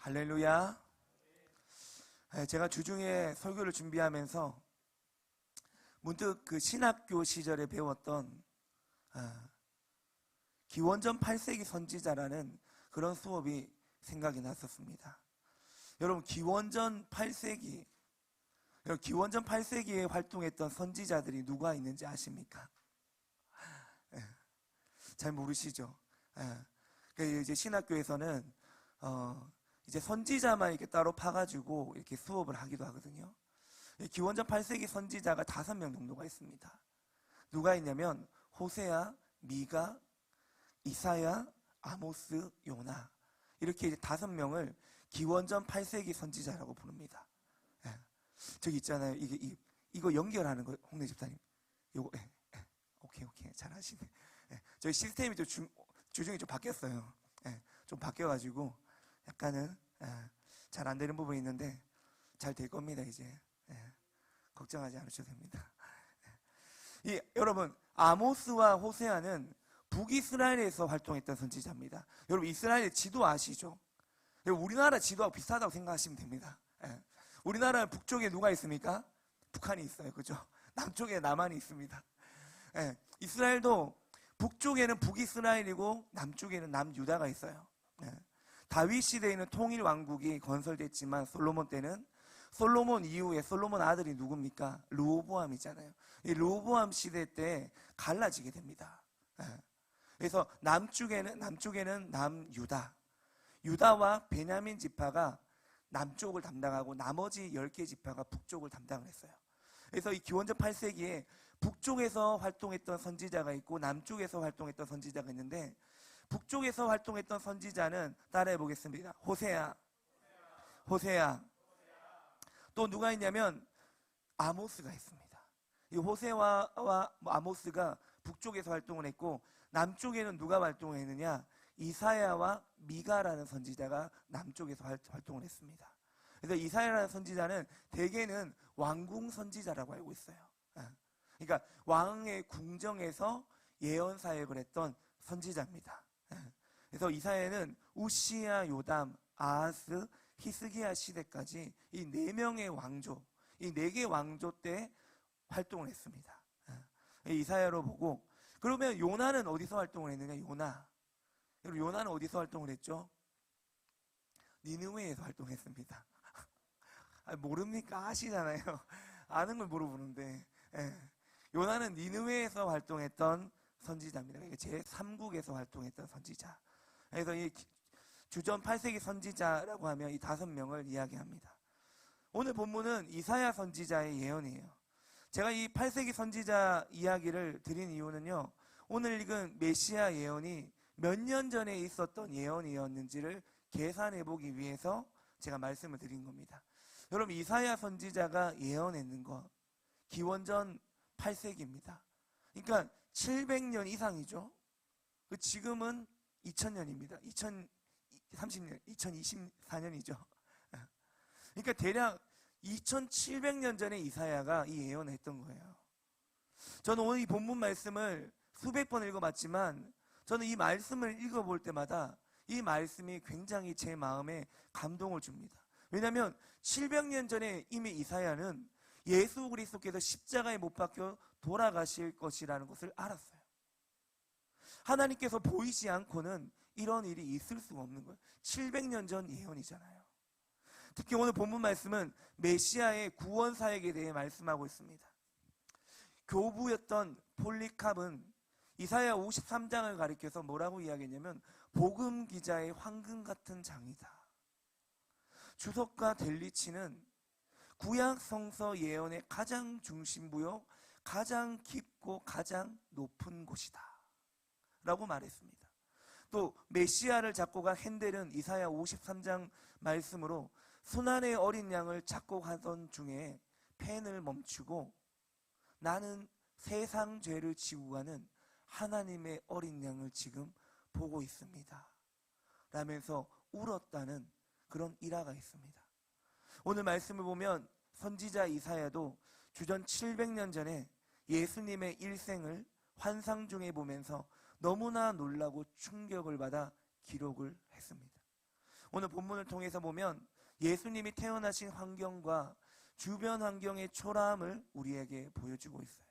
할렐루야. 제가 주중에 설교를 준비하면서 문득 그 신학교 시절에 배웠던 기원전 8세기 선지자라는 그런 수업이 생각이 났었습니다. 여러분, 기원전 8세기에 활동했던 선지자들이 누가 있는지 아십니까? 잘 모르시죠? 이제 신학교에서는 이제 선지자만 이렇게 따로 파가지고 이렇게 수업을 하기도 하거든요. 기원전 8세기 선지자가 5명 정도가 있습니다. 누가 있냐면 호세아, 미가, 이사야, 아모스, 요나, 이렇게 이제 5명을 기원전 8세기 선지자라고 부릅니다. 저기 있잖아요. 이거 연결하는 거, 홍대 집사님. 요거, 오케이, 잘하시네. 저희 시스템이 좀 주중에 좀 바뀌었어요. 좀 바뀌어가지고 약간은 잘 안 되는 부분이 있는데 잘 될 겁니다. 이제 걱정하지 않으셔도 됩니다. 여러분, 아모스와 호세아는 북이스라엘에서 활동했던 선지자입니다. 여러분, 이스라엘 지도 아시죠? 우리나라 지도하고 비슷하다고 생각하시면 됩니다. 우리나라 북쪽에 누가 있습니까? 북한이 있어요. 그죠? 남쪽에 남한이 있습니다. 이스라엘도 북쪽에는 북이스라엘이고 남쪽에는 남유다가 있어요. 다윗 시대에는 통일 왕국이 건설됐지만 솔로몬 때는, 솔로몬 이후에 솔로몬 아들이 누굽니까? 르호보암이잖아요. 이 르호보암 시대 때 갈라지게 됩니다. 그래서 남쪽에는 남유다, 유다와 베냐민 지파가 남쪽을 담당하고 나머지 10개 지파가 북쪽을 담당을 했어요. 그래서 이 기원전 8세기에 북쪽에서 활동했던 선지자가 있고 남쪽에서 활동했던 선지자가 있는데, 북쪽에서 활동했던 선지자는 따라해 보겠습니다. 호세아. 또 누가 있냐면 아모스가 있습니다. 이 호세아와 아모스가 북쪽에서 활동을 했고, 남쪽에는 누가 활동을 했느냐? 이사야와 미가라는 선지자가 남쪽에서 활동을 했습니다. 그래서 이사야라는 선지자는 대개는 왕궁 선지자라고 알고 있어요. 그러니까 왕의 궁정에서 예언 사역을 했던 선지자입니다. 그래서 이사야는 우시야, 요담, 아하스, 히스기야 시대까지 이 4명의 왕조, 이 4개 왕조 때 활동을 했습니다. 이사야로 보고, 그러면 요나는 어디서 활동을 했느냐? 요나는 어디서 활동을 했죠? 니느웨에서 활동했습니다. 모릅니까? 아시잖아요. 아는 걸 물어보는데. 요나는 니느웨에서 활동했던 선지자입니다. 제3국에서 활동했던 선지자. 그래서 이 주전 8세기 선지자라고 하면 이 5명을 이야기합니다. 오늘 본문은 이사야 선지자의 예언이에요. 제가 이 8세기 선지자 이야기를 드린 이유는요, 오늘 읽은 메시아 예언이 몇 년 전에 있었던 예언이었는지를 계산해 보기 위해서 제가 말씀을 드린 겁니다. 여러분, 이사야 선지자가 예언했는 거 기원전 8세기입니다. 그러니까 700년 이상이죠. 지금은 2000년입니다. 2030년, 2024년이죠. 그러니까 대략 2700년 전에 이사야가 이 예언을 했던 거예요. 저는 오늘 이 본문 말씀을 수백 번 읽어봤지만, 저는 이 말씀을 읽어볼 때마다 이 말씀이 굉장히 제 마음에 감동을 줍니다. 왜냐하면 700년 전에 이미 이사야는 예수 그리스도께서 십자가에 못 박혀 돌아가실 것이라는 것을 알았어요. 하나님께서 보이지 않고는 이런 일이 있을 수가 없는 거예요. 700년 전 예언이잖아요. 특히 오늘 본문 말씀은 메시아의 구원 사역에 대해 말씀하고 있습니다. 교부였던 폴리캅은 이사야 53장을 가리켜서 뭐라고 이야기했냐면, 복음 기자의 황금 같은 장이다. 주석가 델리치는 구약 성서 예언의 가장 중심부요, 가장 깊고 가장 높은 곳이다 라고 말했습니다. 또 메시아를 작곡한 핸델은 이사야 53장 말씀으로 순환의 어린 양을 작곡하던 중에 펜을 멈추고, 나는 세상 죄를 지고 가는 하나님의 어린 양을 지금 보고 있습니다 라면서 울었다는 그런 일화가 있습니다. 오늘 말씀을 보면 선지자 이사야도 주전 700년 전에 예수님의 일생을 환상 중에 보면서 너무나 놀라고 충격을 받아 기록을 했습니다. 오늘 본문을 통해서 보면 예수님이 태어나신 환경과 주변 환경의 초라함을 우리에게 보여주고 있어요.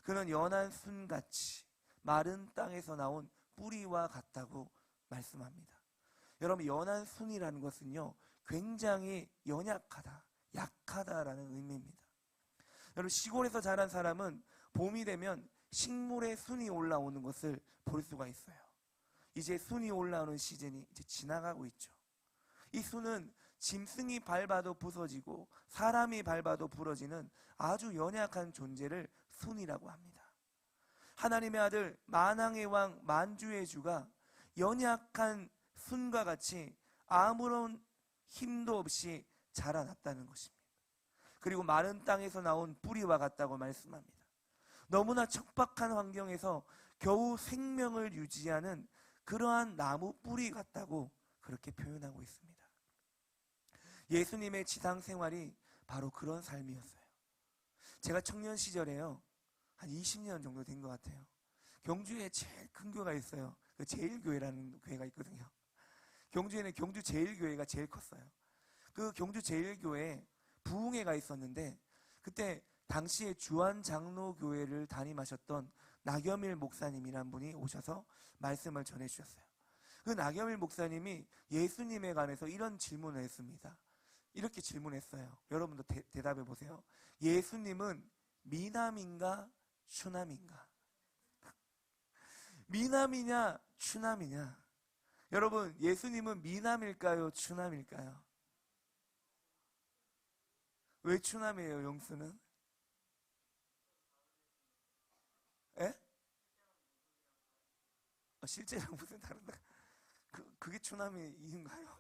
그는 연한 순같이 마른 땅에서 나온 뿌리와 같다고 말씀합니다. 여러분, 연한 순이라는 것은요, 굉장히 연약하다, 약하다라는 의미입니다. 여러분, 시골에서 자란 사람은 봄이 되면 식물의 순이 올라오는 것을 볼 수가 있어요. 이제 순이 올라오는 시즌이 이제 지나가고 있죠. 이 순은 짐승이 밟아도 부서지고 사람이 밟아도 부러지는 아주 연약한 존재를 순이라고 합니다. 하나님의 아들 만왕의 왕 만주의 주가 연약한 순과 같이 아무런 힘도 없이 자라났다는 것입니다. 그리고 마른 땅에서 나온 뿌리와 같다고 말씀합니다. 너무나 척박한 환경에서 겨우 생명을 유지하는 그러한 나무 뿌리 같다고 그렇게 표현하고 있습니다. 예수님의 지상 생활이 바로 그런 삶이었어요. 제가 청년 시절에요, 한 20년 정도 된 것 같아요. 경주에 제일 큰 교회가 있어요. 그 제일교회라는 교회가 있거든요. 경주에는 경주 제일교회가 제일 컸어요. 그 경주 제일교회에 부흥회가 있었는데, 그때 당시에 주안장로교회를 담임하셨던 나겸일 목사님이란 분이 오셔서 말씀을 전해주셨어요. 그 나겸일 목사님이 예수님에 관해서 이런 질문을 했습니다. 이렇게 질문했어요. 여러분도 대답해 보세요. 예수님은 미남인가 추남인가? 미남이냐 추남이냐? 여러분, 예수님은 미남일까요 추남일까요? 왜 추남이에요, 영수는? 에? 실제랑 무슨 다른가? 그게 추남의 이유인가요?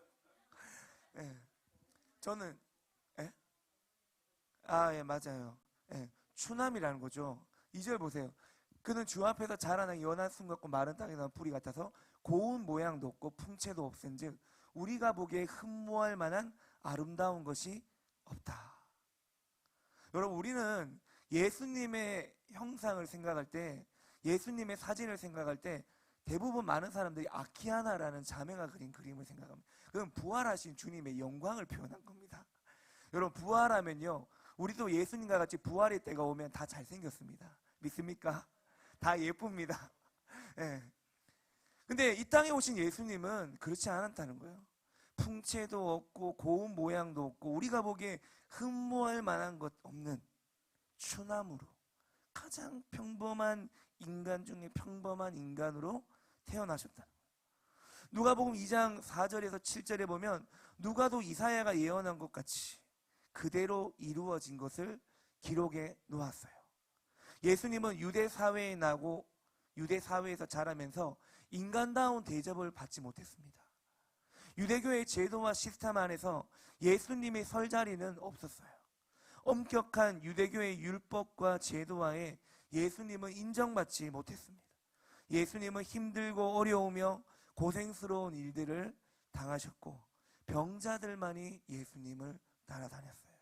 예. 저는, 예? 예, 맞아요. 예. 추남이라는 거죠. 2절 보세요. 그는 주 앞에서 자라난 연한 순 같고 마른 땅에 난 뿌리 같아서 고운 모양도 없고 풍채도 없은즉 우리가 보기에 흠모할 만한 아름다운 것이 없다. 여러분, 우리는 예수님의 형상을 생각할 때, 예수님의 사진을 생각할 때 대부분 많은 사람들이 아키하나라는 자매가 그린 그림을 생각합니다. 그건 부활하신 주님의 영광을 표현한 겁니다. 여러분, 부활하면요, 우리도 예수님과 같이 부활의 때가 오면 다 잘생겼습니다. 믿습니까? 다 예쁩니다. 예. 근데 이 땅에 오신 예수님은 그렇지 않았다는 거예요. 풍채도 없고 고운 모양도 없고 우리가 보기에 흠모할 만한 것 없는 추남으로, 가장 평범한 인간 중에 평범한 인간으로 태어나셨다. 누가복음 2장 4절에서 7절에 보면 누가도 이사야가 예언한 것 같이 그대로 이루어진 것을 기록해 놓았어요. 예수님은 유대 사회에 나고 유대 사회에서 자라면서 인간다운 대접을 받지 못했습니다. 유대교의 제도와 시스템 안에서 예수님의 설 자리는 없었어요. 엄격한 유대교의 율법과 제도와에 예수님은 인정받지 못했습니다. 예수님은 힘들고 어려우며 고생스러운 일들을 당하셨고 병자들만이 예수님을 따라다녔어요.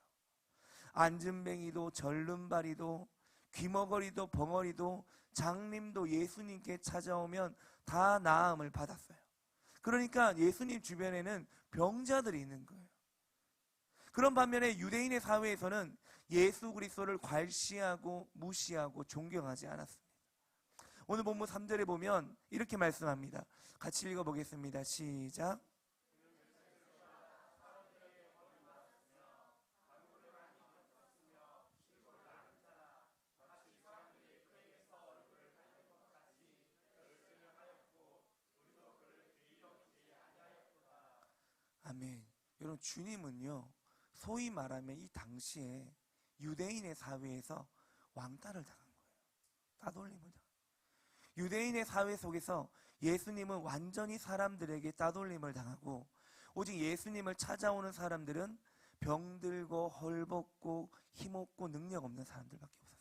안진뱅이도 절름발이도 귀머거리도 벙어리도 장님도 예수님께 찾아오면 다 나음을 받았어요. 그러니까 예수님 주변에는 병자들이 있는 거예요. 그런 반면에 유대인의 사회에서는 예수 그리스도를 괄시하고 무시하고 존경하지 않았습니다. 오늘 본문 3절에 보면 이렇게 말씀합니다. 같이 읽어보겠습니다. 시작. 아멘. 여러분, 주님은요, 소위 말하면 이 당시에 유대인의 사회에서 왕따를 당한 거예요. 따돌림을 당한 거예요. 유대인의 사회 속에서 예수님은 완전히 사람들에게 따돌림을 당하고 오직 예수님을 찾아오는 사람들은 병들고 헐벗고 힘없고 능력 없는 사람들밖에 없었어요.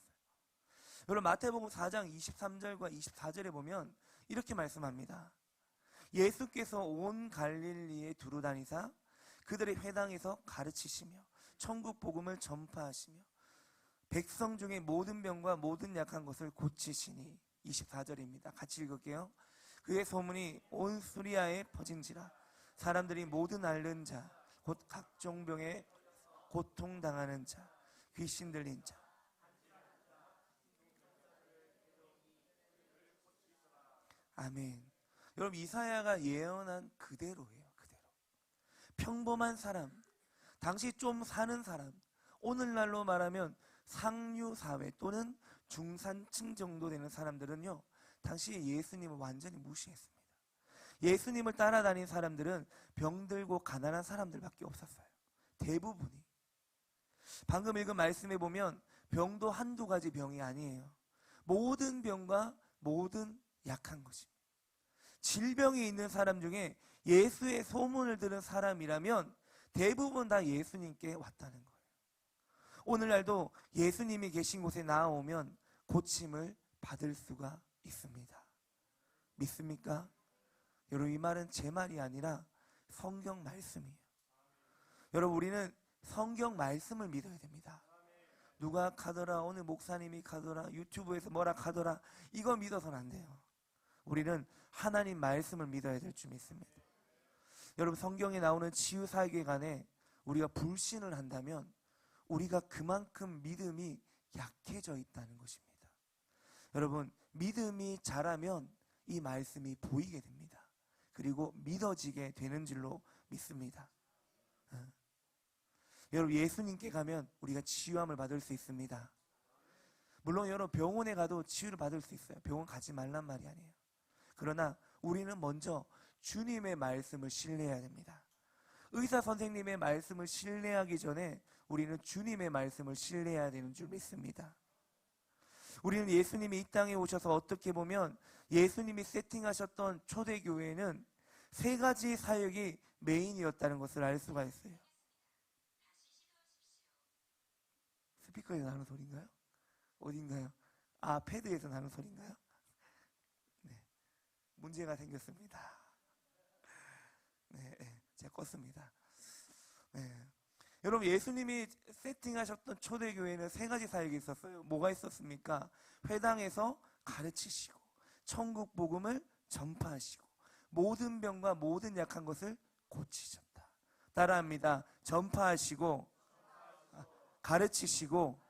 여러분, 마태복음 4장 23절과 24절에 보면 이렇게 말씀합니다. 예수께서 온 갈릴리에 두루 다니사 그들의 회당에서 가르치시며 천국 복음을 전파하시며 백성 중에 모든 병과 모든 약한 것을 고치시니 24절입니다. 같이 읽을게요. 그의 소문이 온 수리아에 퍼진지라 사람들이 모든 앓는 자, 곧 각종 병에 고통당하는 자, 귀신 들린 자. 아멘. 여러분, 이사야가 예언한 그대로예요. 그대로. 평범한 사람, 당시 좀 사는 사람, 오늘날로 말하면 상류 사회 또는 중산층 정도 되는 사람들은요, 당시에 예수님을 완전히 무시했습니다. 예수님을 따라다닌 사람들은 병들고 가난한 사람들밖에 없었어요. 대부분이. 방금 읽은 말씀에 보면 병도 한두 가지 병이 아니에요. 모든 병과 모든 약한 것입니다. 질병이 있는 사람 중에 예수의 소문을 들은 사람이라면 대부분 다 예수님께 왔다는 거예요. 오늘날도 예수님이 계신 곳에 나아오면 고침을 받을 수가 있습니다. 믿습니까? 여러분, 이 말은 제 말이 아니라 성경 말씀이에요. 여러분, 우리는 성경 말씀을 믿어야 됩니다. 누가 가더라, 오늘 목사님이 가더라, 유튜브에서 뭐라 가더라, 이거 믿어서는 안 돼요. 우리는 하나님 말씀을 믿어야 될 줄 믿습니다. 여러분, 성경에 나오는 치유사역에 관해 우리가 불신을 한다면 우리가 그만큼 믿음이 약해져 있다는 것입니다. 여러분, 믿음이 자라면 이 말씀이 보이게 됩니다. 그리고 믿어지게 되는 줄로 믿습니다. 여러분, 예수님께 가면 우리가 치유함을 받을 수 있습니다. 물론 여러분, 병원에 가도 치유를 받을 수 있어요. 병원 가지 말란 말이 아니에요. 그러나 우리는 먼저 주님의 말씀을 신뢰해야 됩니다. 의사 선생님의 말씀을 신뢰하기 전에 우리는 주님의 말씀을 신뢰해야 되는 줄 믿습니다. 우리는 예수님이 이 땅에 오셔서 어떻게 보면 예수님이 세팅하셨던 초대교회는 세 가지 사역이 메인이었다는 것을 알 수가 있어요. 스피커에서 나는 소리인가요? 어딘가요? 아, 패드에서 나는 소리인가요? 네, 문제가 생겼습니다. 네, 제가 껐습니다. 네. 여러분, 예수님이 세팅하셨던 초대교회는 세 가지 사역이 있었어요. 뭐가 있었습니까? 회당에서 가르치시고, 천국 복음을 전파하시고, 모든 병과 모든 약한 것을 고치셨다. 따라합니다. 전파하시고, 가르치시고,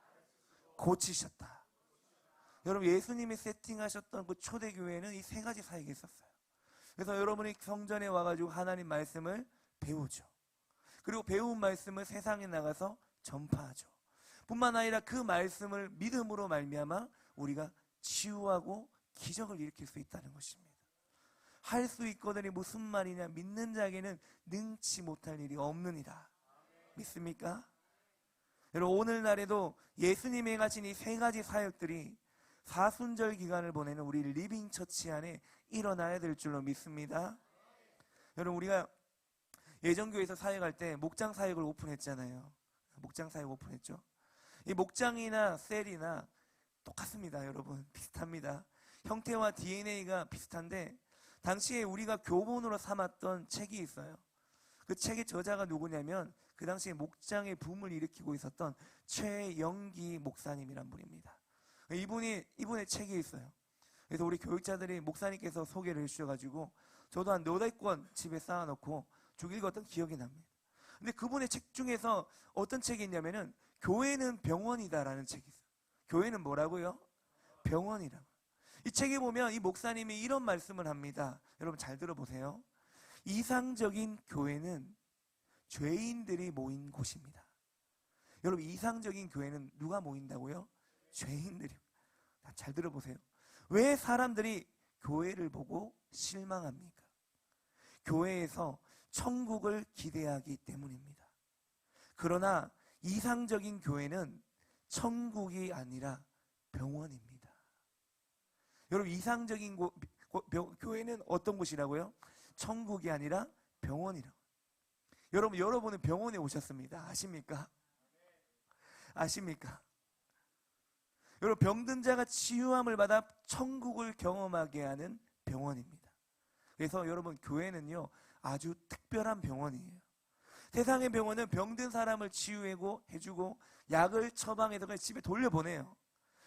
고치셨다. 여러분, 예수님이 세팅하셨던 그 초대교회는 이 세 가지 사역이 있었어요. 그래서 여러분이 성전에 와가지고 하나님 말씀을 배우죠. 그리고 배운 말씀을 세상에 나가서 전파하죠. 뿐만 아니라 그 말씀을 믿음으로 말미암아 우리가 치유하고 기적을 일으킬 수 있다는 것입니다. 할 수 있거든이 무슨 말이냐? 믿는 자에게는 능치 못할 일이 없느니라. 믿습니까? 여러분, 오늘날에도 예수님이 행하신 이 세 가지 사역들이 사순절 기간을 보내는 우리 리빙 처치 안에 일어나야 될 줄로 믿습니다. 여러분, 우리가 예전 교회에서 사역할 때 목장 사역을 오픈했잖아요. 목장 사역 오픈했죠. 이 목장이나 셀이나 똑같습니다. 여러분, 비슷합니다. 형태와 DNA가 비슷한데 당시에 우리가 교본으로 삼았던 책이 있어요. 그 책의 저자가 누구냐면 그 당시에 목장의 붐을 일으키고 있었던 최영기 목사님이란 분입니다. 이분의 책이 있어요. 그래서 우리 교육자들이 목사님께서 소개를 해주셔가지고 저도 한 8권 집에 쌓아놓고 쭉 읽었던 기억이 납니다. 근데 그분의 책 중에서 어떤 책이 있냐면은 교회는 병원이다라는 책이 있어요. 교회는 뭐라고요? 병원이라고. 이 책에 보면 이 목사님이 이런 말씀을 합니다. 여러분, 잘 들어보세요. 이상적인 교회는 죄인들이 모인 곳입니다. 여러분, 이상적인 교회는 누가 모인다고요? 죄인들이. 잘 들어보세요. 왜 사람들이 교회를 보고 실망합니까? 교회에서 천국을 기대하기 때문입니다. 그러나 이상적인 교회는 천국이 아니라 병원입니다. 여러분, 이상적인 교회는 어떤 곳이라고요? 천국이 아니라 병원이라고. 여러분은 병원에 오셨습니다. 아십니까? 아십니까? 여러분, 병든 자가 치유함을 받아 천국을 경험하게 하는 병원입니다. 그래서 여러분, 교회는요 아주 특별한 병원이에요. 세상의 병원은 병든 사람을 치유하고 해주고 약을 처방해서 그냥 집에 돌려보내요.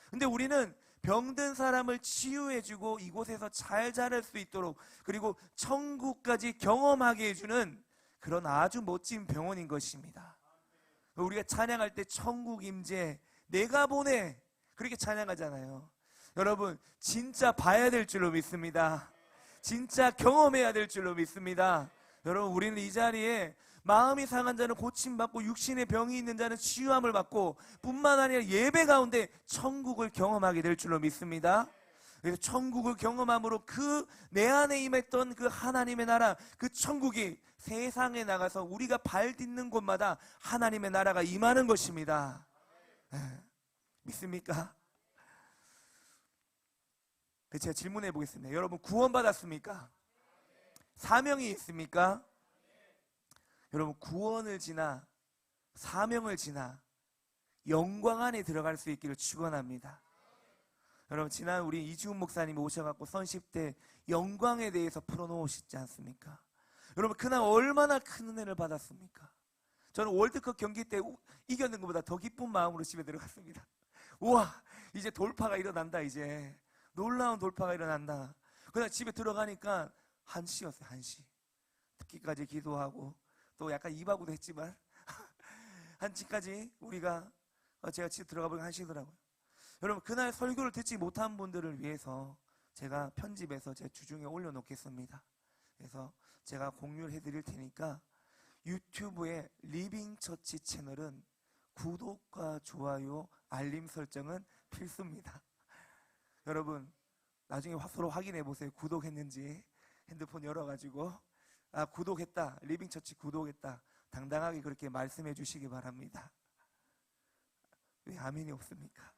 근데 우리는 병든 사람을 치유해주고 이곳에서 잘 자랄 수 있도록, 그리고 천국까지 경험하게 해주는 그런 아주 멋진 병원인 것입니다. 우리가 찬양할 때 천국 임재, 내가 보내, 그렇게 찬양하잖아요. 여러분, 진짜 봐야 될 줄로 믿습니다. 진짜 경험해야 될 줄로 믿습니다. 여러분, 우리는 이 자리에 마음이 상한 자는 고침받고 육신의 병이 있는 자는 치유함을 받고 뿐만 아니라 예배 가운데 천국을 경험하게 될 줄로 믿습니다. 그래서 천국을 경험함으로 그 내 안에 임했던 그 하나님의 나라, 그 천국이 세상에 나가서 우리가 발 딛는 곳마다 하나님의 나라가 임하는 것입니다. 믿습니까? 제가 질문해 보겠습니다. 여러분, 구원받았습니까? 사명이 있습니까? 여러분, 구원을 지나 사명을 지나 영광 안에 들어갈 수 있기를 축원합니다. 여러분, 지난 우리 이주훈 목사님이 오셔갖고 선십 때 영광에 대해서 풀어놓으시지 않습니까? 여러분, 그날 얼마나 큰 은혜를 받았습니까? 저는 월드컵 경기 때 이겼는 것보다 더 기쁜 마음으로 집에 들어갔습니다. 우와, 이제 돌파가 일어난다. 이제 놀라운 돌파가 일어난다. 그날 집에 들어가니까 1시였어요. 1시. 듣기까지 기도하고 또 약간 입하고도 했지만 1시까지 우리가 제가 집에 들어가 보니까 1시더라고요. 여러분, 그날 설교를 듣지 못한 분들을 위해서 제가 편집해서 제 주중에 올려놓겠습니다. 그래서 제가 공유를 해드릴 테니까 유튜브의 리빙처치 채널은 구독과 좋아요, 알림 설정은 필수입니다. 여러분, 나중에 서로 확인해 보세요. 구독했는지 핸드폰 열어가지고 구독했다, 리빙처치 구독했다, 당당하게 그렇게 말씀해 주시기 바랍니다. 왜 아멘이 없습니까?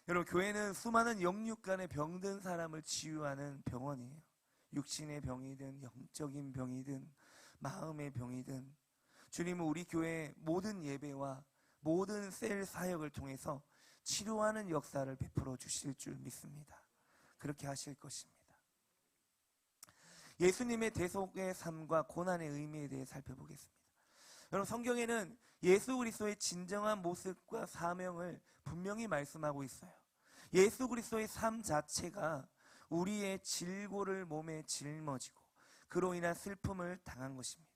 여러분, 교회는 수많은 영육간의 병든 사람을 치유하는 병원이에요. 육신의 병이든 영적인 병이든 마음의 병이든 주님은 우리 교회의 모든 예배와 모든 셀 사역을 통해서 치료하는 역사를 베풀어 주실 줄 믿습니다. 그렇게 하실 것입니다. 예수님의 대속의 삶과 고난의 의미에 대해 살펴보겠습니다. 여러분, 성경에는 예수 그리스도의 진정한 모습과 사명을 분명히 말씀하고 있어요. 예수 그리스도의 삶 자체가 우리의 질고를 몸에 짊어지고 그로 인한 슬픔을 당한 것입니다.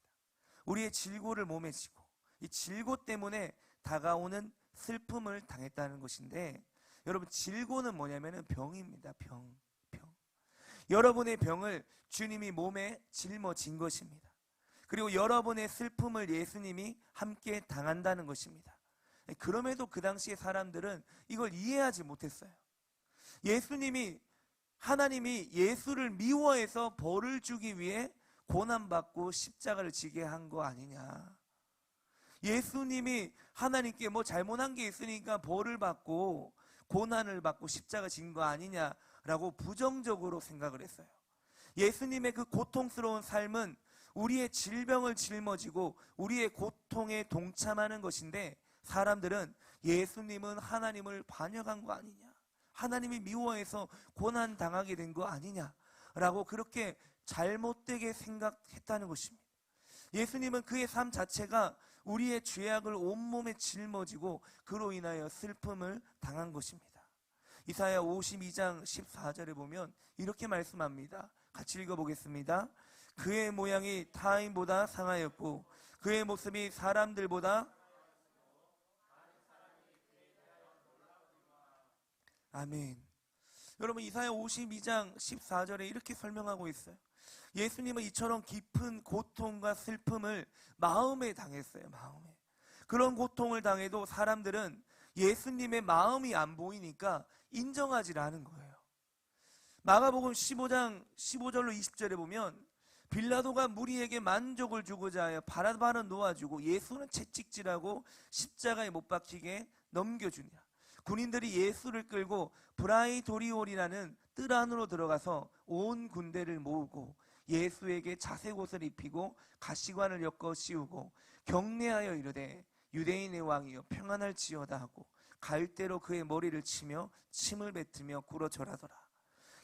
우리의 질고를 몸에 지고 이 질고 때문에 다가오는 슬픔을 당했다는 것인데, 여러분, 질고는 뭐냐면은 병입니다. 병. 여러분의 병을 주님이 몸에 짊어진 것입니다. 그리고 여러분의 슬픔을 예수님이 함께 당한다는 것입니다. 그럼에도 그 당시의 사람들은 이걸 이해하지 못했어요. 하나님이 예수를 미워해서 벌을 주기 위해 고난받고 십자가를 지게 한 거 아니냐. 예수님이 하나님께 뭐 잘못한 게 있으니까 벌을 받고 고난을 받고 십자가 진 거 아니냐라고 부정적으로 생각을 했어요. 예수님의 그 고통스러운 삶은 우리의 질병을 짊어지고 우리의 고통에 동참하는 것인데, 사람들은 예수님은 하나님을 반역한 거 아니냐, 하나님이 미워해서 고난당하게 된 거 아니냐라고 그렇게 잘못되게 생각했다는 것입니다. 예수님은 그의 삶 자체가 우리의 죄악을 온몸에 짊어지고 그로 인하여 슬픔을 당한 것입니다. 이사야 52장 14절에 보면 이렇게 말씀합니다. 같이 읽어보겠습니다. 그의 모양이 타인보다 상하였고 그의 모습이 사람들보다. 아멘. 여러분, 이사야 52장 14절에 이렇게 설명하고 있어요. 예수님은 이처럼 깊은 고통과 슬픔을 마음에 당했어요. 마음에. 그런 고통을 당해도 사람들은 예수님의 마음이 안 보이니까 인정하지 않은 거예요. 마가복음 15장 15절로 20절에 보면 빌라도가 무리에게 만족을 주고자 하여 바라바를 놓아주고 예수는 채찍질하고 십자가에 못 박히게 넘겨주니라. 군인들이 예수를 끌고 브라이도리올이라는 뜰 안으로 들어가서 온 군대를 모으고 예수에게 자색 옷을 입히고 가시관을 엮어 씌우고 경례하여 이르되 유대인의 왕이여 평안할지어다 하고 갈대로 그의 머리를 치며 침을 뱉으며 꿇어 절하더라.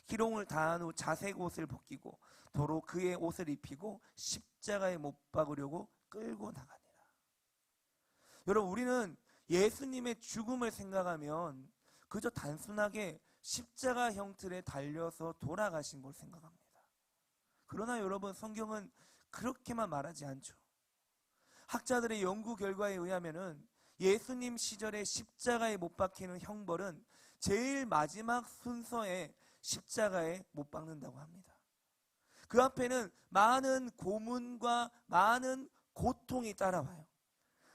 희롱을 다한 후 자색 옷을 벗기고 도로 그의 옷을 입히고 십자가에 못 박으려고 끌고 나가니라. 여러분, 우리는 예수님의 죽음을 생각하면 그저 단순하게 십자가 형틀에 달려서 돌아가신 걸 생각합니다. 그러나 여러분, 성경은 그렇게만 말하지 않죠. 학자들의 연구 결과에 의하면은 예수님 시절에 십자가에 못 박히는 형벌은 제일 마지막 순서에 십자가에 못 박는다고 합니다. 그 앞에는 많은 고문과 많은 고통이 따라와요.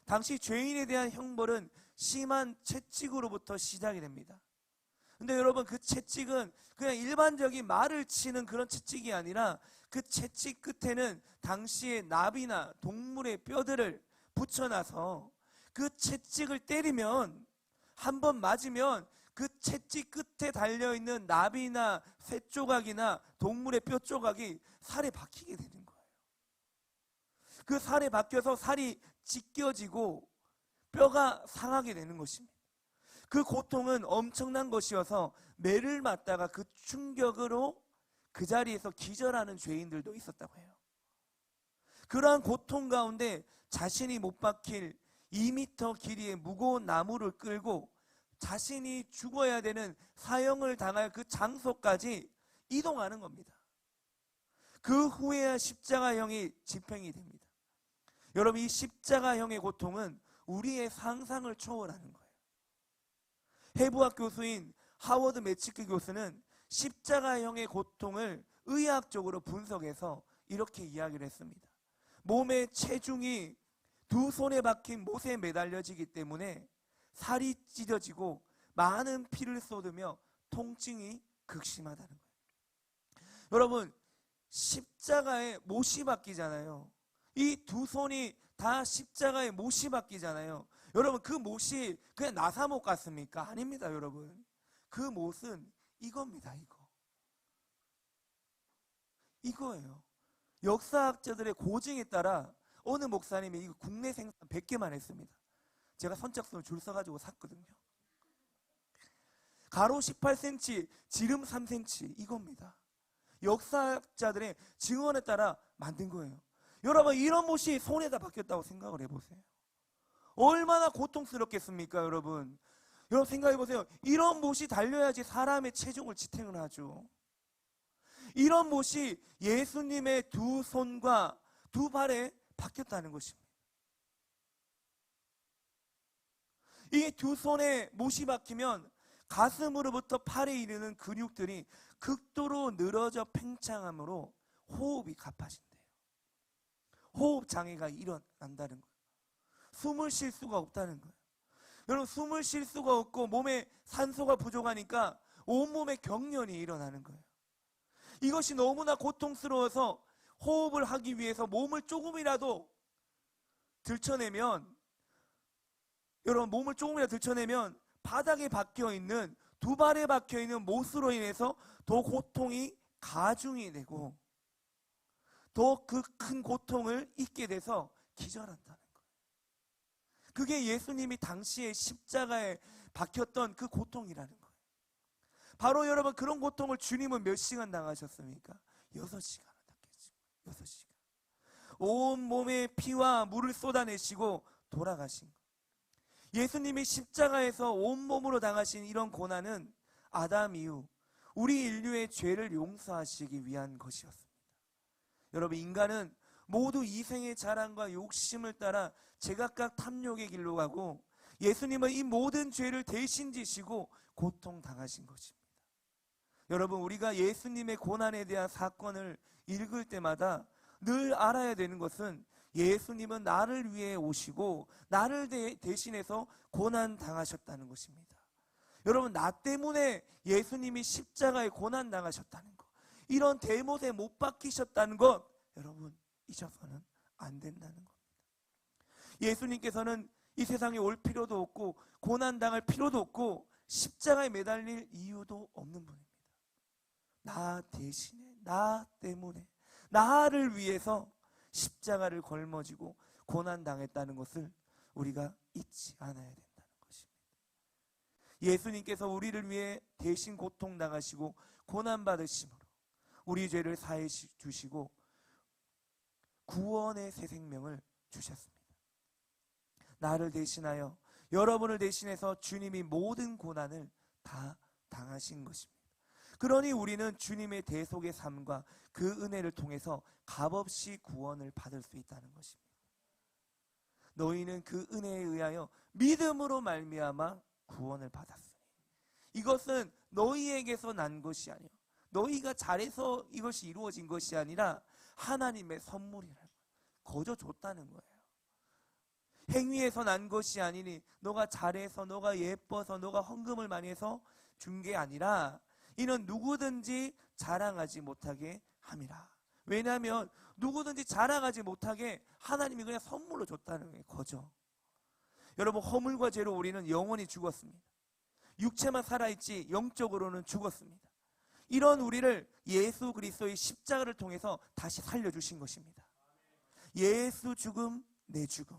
당시 죄인에 대한 형벌은 심한 채찍으로부터 시작이 됩니다. 근데 여러분, 그 채찍은 그냥 일반적인 말을 치는 그런 채찍이 아니라 그 채찍 끝에는 당시의 나비나 동물의 뼈들을 붙여놔서 그 채찍을 때리면, 한 번 맞으면 그 채찍 끝에 달려있는 나비나 새 조각이나 동물의 뼈 조각이 살에 박히게 되는 거예요. 그 살에 박혀서 살이 찢겨지고 뼈가 상하게 되는 것입니다. 그 고통은 엄청난 것이어서 매를 맞다가 그 충격으로 그 자리에서 기절하는 죄인들도 있었다고 해요. 그러한 고통 가운데 자신이 못 박힐 2m 길이의 무거운 나무를 끌고 자신이 죽어야 되는 사형을 당할 그 장소까지 이동하는 겁니다. 그 후에야 십자가형이 집행이 됩니다. 여러분, 이 십자가형의 고통은 우리의 상상을 초월하는 거예요. 해부학 교수인 하워드 매치크 교수는 십자가형의 고통을 의학적으로 분석해서 이렇게 이야기를 했습니다. 몸의 체중이 두 손에 박힌 못에 매달려지기 때문에 살이 찢어지고 많은 피를 쏟으며 통증이 극심하다는 거예요. 여러분, 십자가에 못이 박히잖아요. 이 두 손이 다 십자가에 못이 박히잖아요. 여러분, 그 못이 그냥 나사못 같습니까? 아닙니다, 여러분. 그 못은 이겁니다, 이거예요. 역사학자들의 고증에 따라 어느 목사님이 이거 국내 생산 100개만 했습니다. 제가 선착순을 줄 서가지고 샀거든요. 가로 18cm, 지름 3cm, 이겁니다. 역사학자들의 증언에 따라 만든 거예요. 여러분, 이런 못이 손에다 박혔다고 생각을 해보세요. 얼마나 고통스럽겠습니까, 여러분? 여러분, 생각해보세요. 이런 못이 달려야지 사람의 체중을 지탱을 하죠. 이런 못이 예수님의 두 손과 두 발에 박혔다는 것입니다. 이 두 손에 못이 박히면 가슴으로부터 팔에 이르는 근육들이 극도로 늘어져 팽창함으로 호흡이 가빠진대요. 호흡 장애가 일어난다는 거예요. 숨을 쉴 수가 없다는 거예요. 여러분, 숨을 쉴 수가 없고 몸에 산소가 부족하니까 온몸에 경련이 일어나는 거예요. 이것이 너무나 고통스러워서 호흡을 하기 위해서 몸을 조금이라도 들춰내면, 여러분, 몸을 조금이라도 들춰내면 바닥에 박혀있는, 두 발에 박혀있는 못으로 인해서 더 고통이 가중이 되고 더 그 큰 고통을 잊게 돼서 기절한다는 거예요. 그게 예수님이 당시에 십자가에 박혔던 그 고통이라는 거예요. 바로 여러분, 그런 고통을 주님은 몇 시간 당하셨습니까? 6시간을 당했죠. 6시간. 온 몸에 피와 물을 쏟아내시고 돌아가신 것. 예수님이 십자가에서 온몸으로 당하신 이런 고난은 아담 이후 우리 인류의 죄를 용서하시기 위한 것이었습니다. 여러분, 인간은 모두 이생의 자랑과 욕심을 따라 제각각 탐욕의 길로 가고 예수님은 이 모든 죄를 대신 지시고 고통당하신 것입니다. 여러분, 우리가 예수님의 고난에 대한 사건을 읽을 때마다 늘 알아야 되는 것은 예수님은 나를 위해 오시고 나를 대신해서 고난 당하셨다는 것입니다. 여러분, 나 때문에 예수님이 십자가에 고난 당하셨다는 것, 이런 대못에 못 박히셨다는 것, 여러분, 잊어서는 안 된다는 겁니다. 예수님께서는 이 세상에 올 필요도 없고 고난 당할 필요도 없고 십자가에 매달릴 이유도 없는 분입니다. 나 대신에, 나 때문에, 나를 위해서 십자가를 걸머지고 고난 당했다는 것을 우리가 잊지 않아야 된다는 것입니다. 예수님께서 우리를 위해 대신 고통 당하시고 고난 받으심으로 우리 죄를 사해 주시고 구원의 새 생명을 주셨습니다. 나를 대신하여 여러분을 대신해서 주님이 모든 고난을 다 당하신 것입니다. 그러니 우리는 주님의 대속의 삶과 그 은혜를 통해서 값없이 구원을 받을 수 있다는 것입니다. 너희는 그 은혜에 의하여 믿음으로 말미암아 구원을 받았으니 이것은 너희에게서 난 것이 아니요 너희가 잘해서 이것이 이루어진 것이 아니라 하나님의 선물이라는 거예요. 거저 줬다는 거예요. 행위에서 난 것이 아니니 너가 잘해서 너가 예뻐서 너가 헌금을 많이 해서 준 게 아니라 이는 누구든지 자랑하지 못하게 함이라. 왜냐하면 누구든지 자랑하지 못하게 하나님이 그냥 선물로 줬다는 거예요. 거저. 여러분, 허물과 죄로 우리는 영원히 죽었습니다. 육체만 살아있지 영적으로는 죽었습니다. 이런 우리를 예수 그리스도의 십자가를 통해서 다시 살려주신 것입니다. 예수 죽음 내 죽음,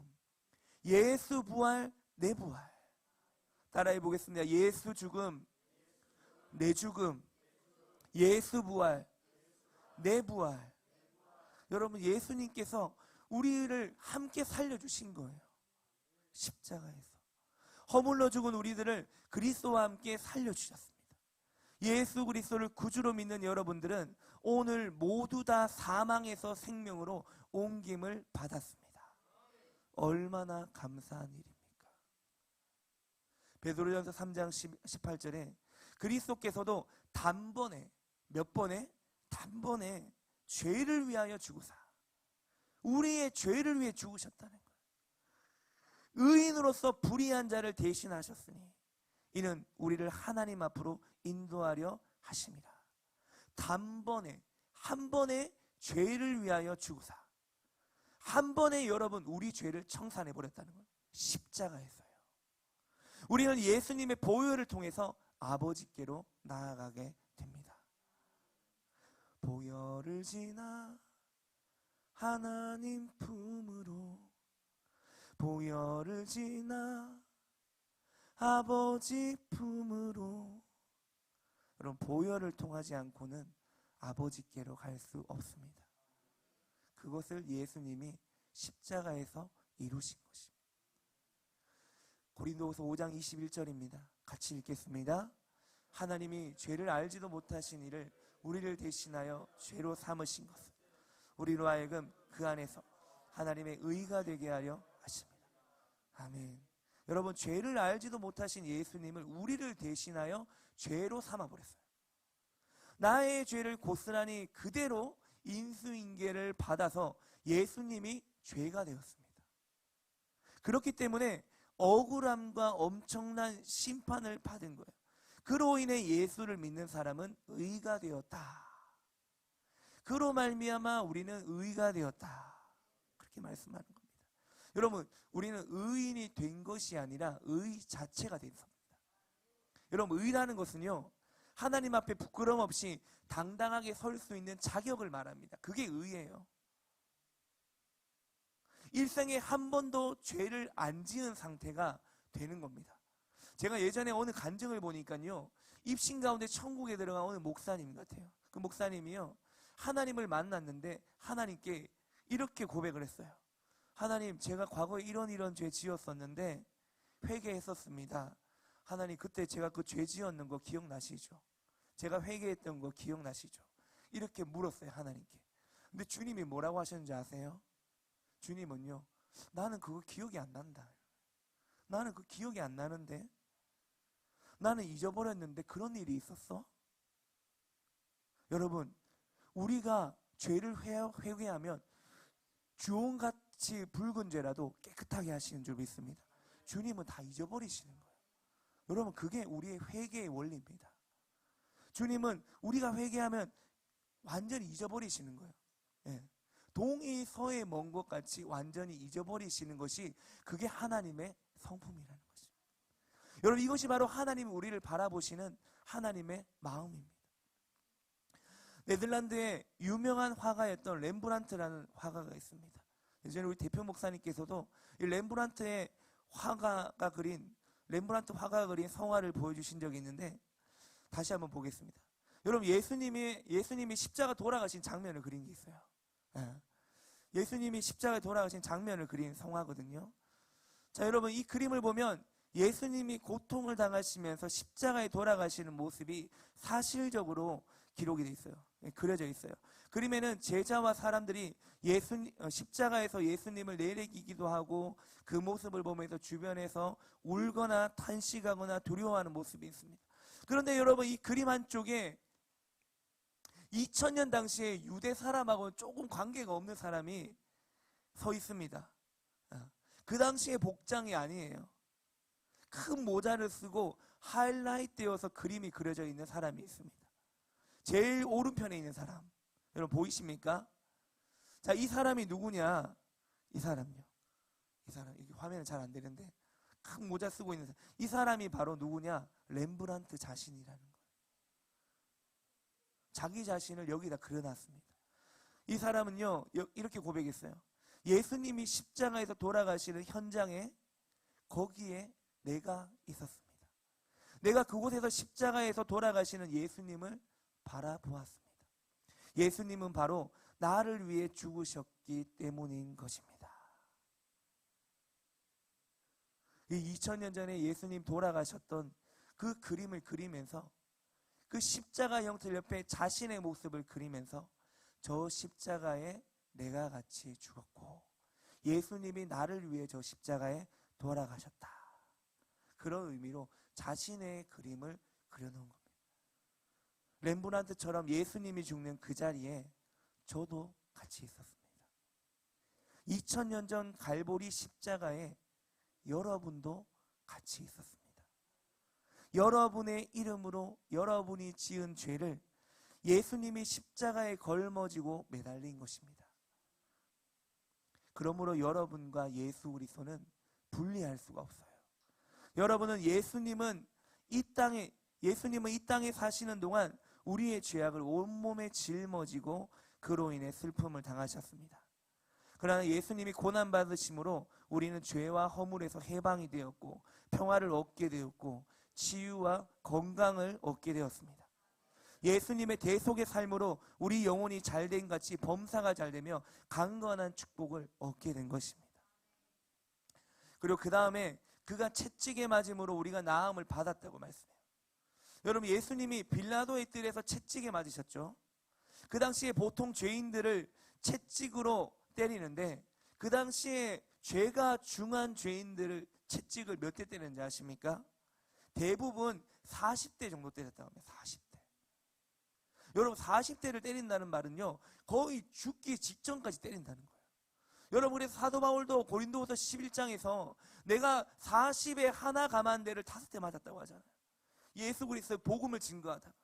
예수 부활 내 부활. 따라해 보겠습니다. 예수 죽음 내 죽음, 예수 부활 내 부활. 여러분, 예수님께서 우리를 함께 살려주신 거예요. 십자가에서 허물로 죽은 우리들을 그리스도와 함께 살려주셨습니다. 예수 그리스도를 구주로 믿는 여러분들은 오늘 모두 다 사망에서 생명으로 옮김을 받았습니다. 얼마나 감사한 일입니까? 베드로전서 3장 18절에 그리스도께서도 단번에, 몇 번에? 단번에 죄를 위하여 죽으사 우리의 죄를 위해 죽으셨다는 거예요. 의인으로서 불의한 자를 대신하셨으니 이는 우리를 하나님 앞으로 인도하려 하심이라. 단번에, 한 번에 죄를 위하여 죽으사 한 번에 여러분 우리 죄를 청산해 버렸다는 거예요. 십자가에서요. 우리는 예수님의 보혈을 통해서 아버지께로 나아가게 됩니다. 보혈을 지나 하나님 품으로, 보혈을 지나 아버지 품으로. 여러분, 보혈을 통하지 않고는 아버지께로 갈 수 없습니다. 그것을 예수님이 십자가에서 이루신 것입니다. 고린도후서 5장 21절입니다. 같이 읽겠습니다. 하나님이 죄를 알지도 못하신 이를 우리를 대신하여 죄로 삼으신 것을 우리로 하여금 그 안에서 하나님의 의가 되게 하려 하십니다. 아멘. 여러분, 죄를 알지도 못하신 예수님을 우리를 대신하여 죄로 삼아버렸어요. 나의 죄를 고스란히 그대로 인수인계를 받아서 예수님이 죄가 되었습니다. 그렇기 때문에 억울함과 엄청난 심판을 받은 거예요. 그로 인해 예수를 믿는 사람은 의가 되었다. 그로 말미암아 우리는 의가 되었다. 그렇게 말씀하는 겁니다. 여러분, 우리는 의인이 된 것이 아니라 의 자체가 된 겁니다. 여러분, 의라는 것은요, 하나님 앞에 부끄럼 없이 당당하게 설 수 있는 자격을 말합니다. 그게 의예요. 일생에 한 번도 죄를 안 지은 상태가 되는 겁니다. 제가 예전에 어느 간증을 보니까요, 입신 가운데 천국에 들어간 어느 목사님 같아요. 그 목사님이요, 하나님을 만났는데 하나님께 이렇게 고백을 했어요. 하나님, 제가 과거에 이런 죄 지었었는데 회개했었습니다. 하나님, 그때 제가 그 죄 지었는 거 기억나시죠? 제가 회개했던 거 기억나시죠? 이렇게 물었어요, 하나님께. 근데 주님이 뭐라고 하셨는지 아세요? 주님은요, 나는 그거 기억이 안 난다. 나는 그 기억이 안 나는데, 나는 잊어버렸는데 그런 일이 있었어? 여러분, 우리가 죄를 회개하면 주홍같이 붉은 죄라도 깨끗하게 하시는 줄 믿습니다. 주님은 다 잊어버리시는 거예요. 여러분, 그게 우리의 회개의 원리입니다. 주님은 우리가 회개하면 완전히 잊어버리시는 거예요. 예. 동이 서에 먼 것 같이 완전히 잊어버리시는 것이 그게 하나님의 성품이라는 것입니다. 여러분, 이것이 바로 하나님이 우리를 바라보시는 하나님의 마음입니다. 네덜란드의 유명한 화가였던 렘브란트라는 화가가 있습니다. 예전에 우리 대표 목사님께서도 이 렘브란트 화가가 그린 성화를 보여주신 적이 있는데, 다시 한번 보겠습니다. 여러분, 예수님이 십자가 돌아가신 장면을 그린 게 있어요. 예수님이 십자가에 돌아가신 장면을 그린 성화거든요. 자, 여러분, 이 그림을 보면 예수님이 고통을 당하시면서 십자가에 돌아가시는 모습이 사실적으로 기록이 돼 있어요. 그려져 있어요. 그림에는 제자와 사람들이 십자가에서 예수님을 내리기도 하고 그 모습을 보면서 주변에서 울거나 탄식하거나 두려워하는 모습이 있습니다. 그런데 여러분, 이 그림 한쪽에 2000년 당시에 유대 사람하고는 조금 관계가 없는 사람이 서 있습니다. 그 당시에 복장이 아니에요. 큰 모자를 쓰고 하이라이트 되어서 그림이 그려져 있는 사람이 있습니다. 제일 오른편에 있는 사람, 여러분 보이십니까? 자, 이 사람이 누구냐? 이 사람요. 이 사람, 이게 화면은 잘 안 되는데 큰 모자 쓰고 있는 사람. 이 사람이 바로 누구냐? 렘브란트 자신이라는 거예요. 자기 자신을 여기다 그려놨습니다. 이 사람은요, 이렇게 고백했어요. 예수님이 십자가에서 돌아가시는 현장에 거기에 내가 있었습니다. 내가 그곳에서 십자가에서 돌아가시는 예수님을 바라보았습니다. 예수님은 바로 나를 위해 죽으셨기 때문인 것입니다. 이 2000년 전에 예수님 돌아가셨던 그 그림을 그리면서 그 십자가 형태 옆에 자신의 모습을 그리면서 저 십자가에 내가 같이 죽었고 예수님이 나를 위해 저 십자가에 돌아가셨다. 그런 의미로 자신의 그림을 그려놓은 겁니다. 렘브란트처럼 예수님이 죽는 그 자리에 저도 같이 있었습니다. 2000년 전 갈보리 십자가에 여러분도 같이 있었습니다. 여러분의 이름으로 여러분이 지은 죄를 예수님이 십자가에 걸머지고 매달린 것입니다. 그러므로 여러분과 예수 그리스도는 분리할 수가 없어요. 여러분은 예수님은 이 땅에 사시는 동안 우리의 죄악을 온몸에 짊어지고 그로 인해 슬픔을 당하셨습니다. 그러나 예수님이 고난받으심으로 우리는 죄와 허물에서 해방이 되었고 평화를 얻게 되었고 치유와 건강을 얻게 되었습니다. 예수님의 대속의 삶으로 우리 영혼이 잘된 같이 범사가 잘되며 강건한 축복을 얻게 된 것입니다. 그리고 그 다음에 그가 채찍에 맞음으로 우리가 나음을 받았다고 말씀해요. 여러분, 예수님이 빌라도의 뜰에서 채찍에 맞으셨죠. 그 당시에 보통 죄인들을 채찍으로 때리는데 그 당시에 죄가 중한 죄인들을 채찍을 몇 대 때리는지 아십니까? 대부분 40대 정도 때렸다고 합니다. 40대. 여러분, 40대를 때린다는 말은요, 거의 죽기 직전까지 때린다는 거예요. 여러분, 그래서 사도 바울도 고린도후서 11장에서 내가 40에 하나 감한 데를 5대 맞았다고 하잖아요. 예수 그리스도의 복음을 증거하다가.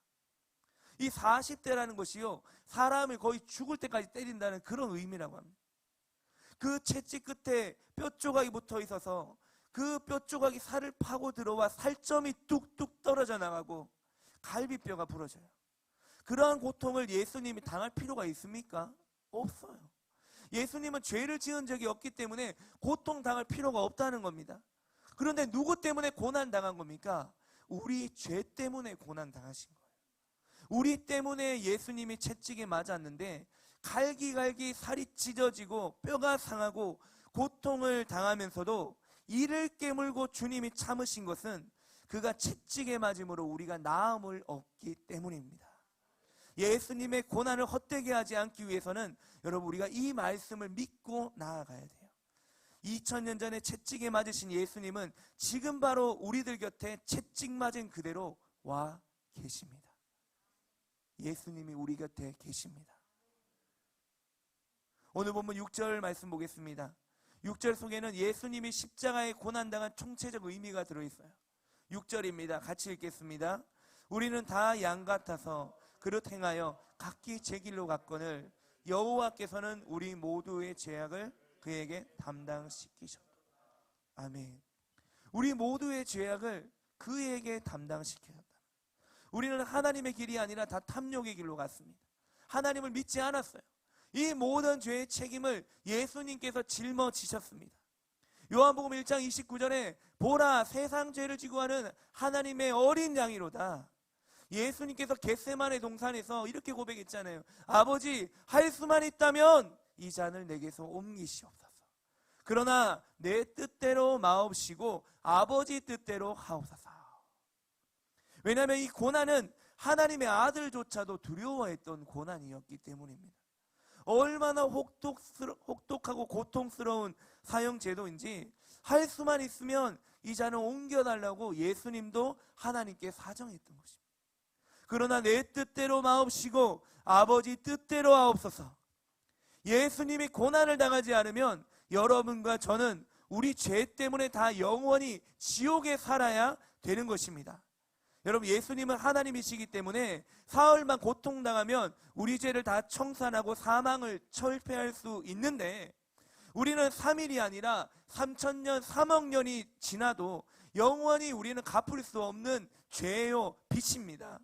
이 40대라는 것이요, 사람을 거의 죽을 때까지 때린다는 그런 의미라고 합니다. 그 채찍 끝에 뼈 조각이 붙어 있어서 그 뼈 조각이 살을 파고 들어와 살점이 뚝뚝 떨어져 나가고 갈비뼈가 부러져요. 그러한 고통을 예수님이 당할 필요가 있습니까? 없어요. 예수님은 죄를 지은 적이 없기 때문에 고통 당할 필요가 없다는 겁니다. 그런데 누구 때문에 고난 당한 겁니까? 우리 죄 때문에 고난 당하신 거예요. 우리 때문에 예수님이 채찍에 맞았는데 갈기갈기 살이 찢어지고 뼈가 상하고 고통을 당하면서도 이를 깨물고 주님이 참으신 것은 그가 채찍에 맞음으로 우리가 나음을 얻기 때문입니다. 예수님의 고난을 헛되게 하지 않기 위해서는 여러분, 우리가 이 말씀을 믿고 나아가야 돼요. 2000년 전에 채찍에 맞으신 예수님은 지금 바로 우리들 곁에 채찍 맞은 그대로 와 계십니다. 예수님이 우리 곁에 계십니다. 오늘 본문 6절 말씀 보겠습니다. 6절 속에는 예수님이 십자가에 고난당한 총체적 의미가 들어있어요. 6절입니다. 같이 읽겠습니다. 우리는 다 양 같아서 그릇 행하여 각기 제 길로 갔거늘 여호와께서는 우리 모두의 죄악을 그에게 담당시키셨다. 아멘. 우리 모두의 죄악을 그에게 담당시키셨다. 우리는 하나님의 길이 아니라 다 탐욕의 길로 갔습니다. 하나님을 믿지 않았어요. 이 모든 죄의 책임을 예수님께서 짊어지셨습니다. 요한복음 1장 29절에 보라, 세상 죄를 지고 하는 하나님의 어린 양이로다. 예수님께서 겟세마네 동산에서 이렇게 고백했잖아요. 아버지, 할 수만 있다면 이 잔을 내게서 옮기시옵소서. 그러나 내 뜻대로 마옵시고 아버지 뜻대로 하옵소서. 왜냐하면 이 고난은 하나님의 아들조차도 두려워했던 고난이었기 때문입니다. 얼마나 혹독하고 고통스러운 사형제도인지 할 수만 있으면 이 잔을 옮겨달라고 예수님도 하나님께 사정했던 것입니다. 그러나 내 뜻대로 마옵시고 아버지 뜻대로 하옵소서. 예수님이 고난을 당하지 않으면 여러분과 저는 우리 죄 때문에 다 영원히 지옥에 살아야 되는 것입니다. 여러분, 예수님은 하나님이시기 때문에 사흘만 고통당하면 우리 죄를 다 청산하고 사망을 철폐할 수 있는데, 우리는 3일이 아니라 3000년, 3억 년이 지나도 영원히 우리는 갚을 수 없는 죄요 빚입니다.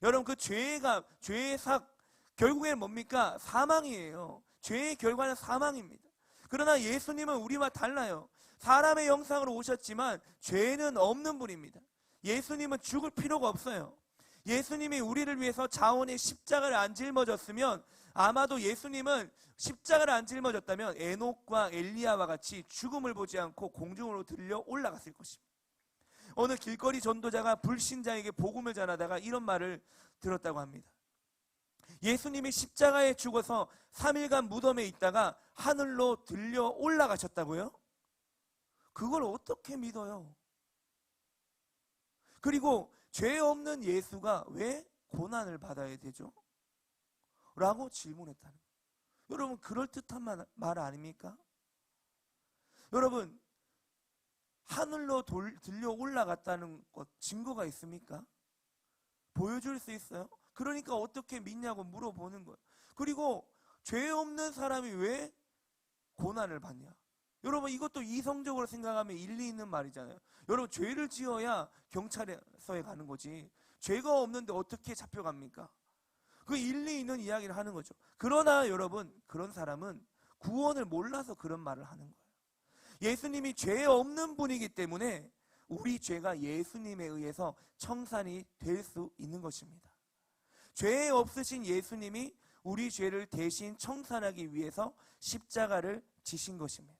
여러분, 그 죄의 삭 결국엔 뭡니까? 사망이에요. 죄의 결과는 사망입니다. 그러나 예수님은 우리와 달라요. 사람의 형상으로 오셨지만 죄는 없는 분입니다. 예수님은 죽을 필요가 없어요. 예수님이 우리를 위해서 자원의 십자가를 안 짊어졌으면, 아마도 예수님은 십자가를 안 짊어졌다면 에녹과 엘리야와 같이 죽음을 보지 않고 공중으로 들려 올라갔을 것입니다. 어느 길거리 전도자가 불신자에게 복음을 전하다가 이런 말을 들었다고 합니다. 예수님이 십자가에 죽어서 3일간 무덤에 있다가 하늘로 들려 올라가셨다고요? 그걸 어떻게 믿어요? 그리고 죄 없는 예수가 왜 고난을 받아야 되죠? 라고 질문했다는 거예요. 여러분, 그럴듯한 말 아닙니까? 여러분, 하늘로 들려 올라갔다는 것 증거가 있습니까? 보여줄 수 있어요? 그러니까 어떻게 믿냐고 물어보는 거예요. 그리고 죄 없는 사람이 왜 고난을 받냐? 여러분, 이것도 이성적으로 생각하면 일리 있는 말이잖아요. 여러분, 죄를 지어야 경찰서에 가는 거지, 죄가 없는데 어떻게 잡혀갑니까? 그 일리 있는 이야기를 하는 거죠. 그러나 여러분, 그런 사람은 구원을 몰라서 그런 말을 하는 거예요. 예수님이 죄 없는 분이기 때문에 우리 죄가 예수님에 의해서 청산이 될 수 있는 것입니다. 죄 없으신 예수님이 우리 죄를 대신 청산하기 위해서 십자가를 지신 것입니다.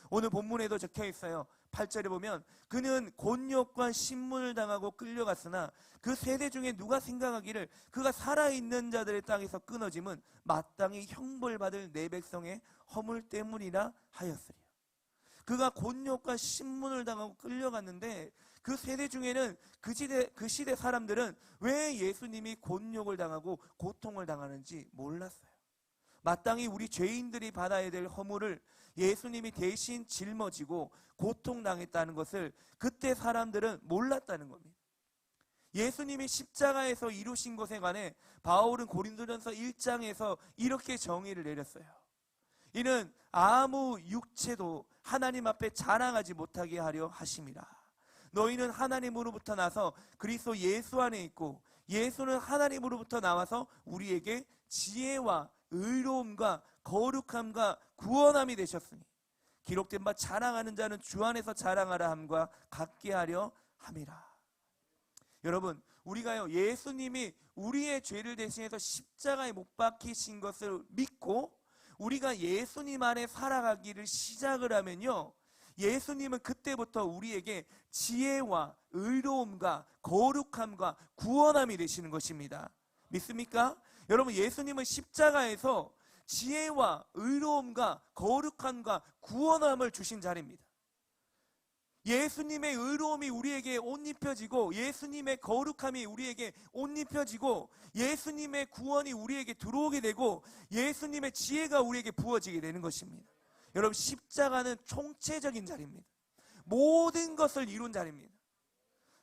오늘 본문에도 적혀 있어요. 8절에 보면 그는 곤욕과 신문을 당하고 끌려갔으나 그 세대 중에 누가 생각하기를 그가 살아있는 자들의 땅에서 끊어짐은 마땅히 형벌받을 내 백성의 허물 때문이라 하였으리요. 그가 곤욕과 신문을 당하고 끌려갔는데 그 세대 중에는 그 시대 사람들은 왜 예수님이 곤욕을 당하고 고통을 당하는지 몰랐어요. 마땅히 우리 죄인들이 받아야 될 허물을 예수님이 대신 짊어지고 고통당했다는 것을 그때 사람들은 몰랐다는 겁니다. 예수님이 십자가에서 이루신 것에 관해 바울은 고린도전서 1장에서 이렇게 정의를 내렸어요. 이는 아무 육체도 하나님 앞에 자랑하지 못하게 하려 하심이라. 너희는 하나님으로부터 나서 그리스도 예수 안에 있고 예수는 하나님으로부터 나와서 우리에게 지혜와 의로움과 거룩함과 구원함이 되셨으니 기록된 바 자랑하는 자는 주 안에서 자랑하라 함과 같게 하려 함이라. 여러분, 우리가요, 예수님이 우리의 죄를 대신해서 십자가에 못 박히신 것을 믿고 우리가 예수님 안에 살아가기를 시작을 하면요, 예수님은 그때부터 우리에게 지혜와 의로움과 거룩함과 구원함이 되시는 것입니다. 믿습니까? 여러분, 예수님은 십자가에서 지혜와 의로움과 거룩함과 구원함을 주신 자리입니다. 예수님의 의로움이 우리에게 옷 입혀지고 예수님의 거룩함이 우리에게 옷 입혀지고 예수님의 구원이 우리에게 들어오게 되고 예수님의 지혜가 우리에게 부어지게 되는 것입니다. 여러분, 십자가는 총체적인 자리입니다. 모든 것을 이룬 자리입니다.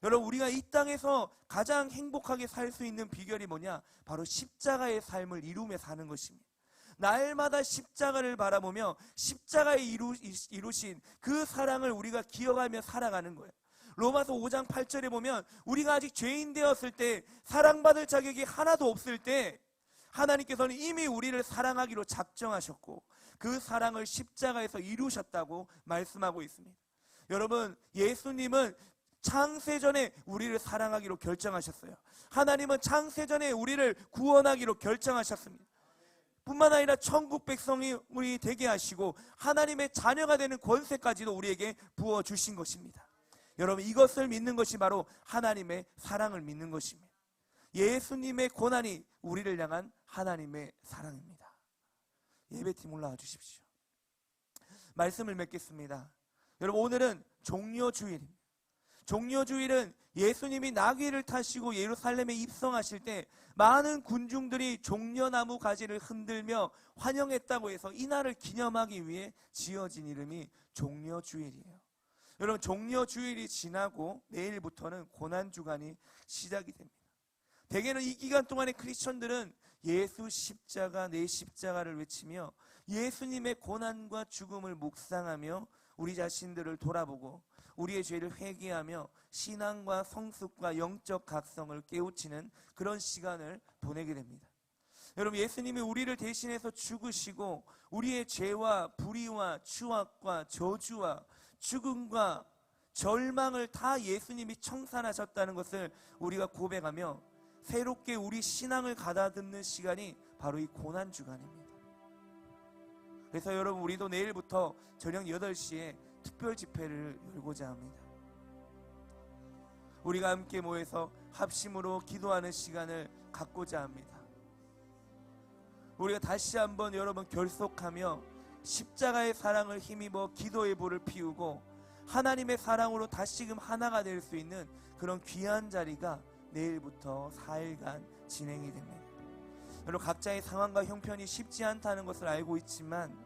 여러분, 우리가 이 땅에서 가장 행복하게 살 수 있는 비결이 뭐냐? 바로 십자가의 삶을 이루며 사는 것입니다. 날마다 십자가를 바라보며 십자가에 이루신 그 사랑을 우리가 기억하며 살아가는 거예요. 로마서 5장 8절에 보면 우리가 아직 죄인 되었을 때, 사랑받을 자격이 하나도 없을 때 하나님께서는 이미 우리를 사랑하기로 작정하셨고 그 사랑을 십자가에서 이루셨다고 말씀하고 있습니다. 여러분, 예수님은 창세전에 우리를 사랑하기로 결정하셨어요. 하나님은 창세전에 우리를 구원하기로 결정하셨습니다. 뿐만 아니라 천국 백성이 우리 되게 하시고 하나님의 자녀가 되는 권세까지도 우리에게 부어주신 것입니다. 여러분, 이것을 믿는 것이 바로 하나님의 사랑을 믿는 것입니다. 예수님의 고난이 우리를 향한 하나님의 사랑입니다. 예배팀 올라와 주십시오. 말씀을 맺겠습니다. 여러분, 오늘은 종려주일입니다. 종려주일은 예수님이 나귀를 타시고 예루살렘에 입성하실 때 많은 군중들이 종려나무 가지를 흔들며 환영했다고 해서 이날을 기념하기 위해 지어진 이름이 종려주일이에요. 여러분, 종려주일이 지나고 내일부터는 고난주간이 시작이 됩니다. 대개는 이 기간 동안에 크리스천들은 예수 십자가, 내 십자가를 외치며 예수님의 고난과 죽음을 묵상하며 우리 자신들을 돌아보고 우리의 죄를 회개하며 신앙과 성숙과 영적 각성을 깨우치는 그런 시간을 보내게 됩니다. 여러분, 예수님이 우리를 대신해서 죽으시고 우리의 죄와 불의와 추악과 저주와 죽음과 절망을 다 예수님이 청산하셨다는 것을 우리가 고백하며 새롭게 우리 신앙을 가다듬는 시간이 바로 이 고난주간입니다. 그래서 여러분, 우리도 내일부터 저녁 8시에 특별 집회를 열고자 합니다. 우리가 함께 모여서 합심으로 기도하는 시간을 갖고자 합니다. 우리가 다시 한번 여러분 결속하며 십자가의 사랑을 힘입어 기도의 불을 피우고 하나님의 사랑으로 다시금 하나가 될 수 있는 그런 귀한 자리가 내일부터 4일간 진행이 됩니다. 여러분, 각자의 상황과 형편이 쉽지 않다는 것을 알고 있지만,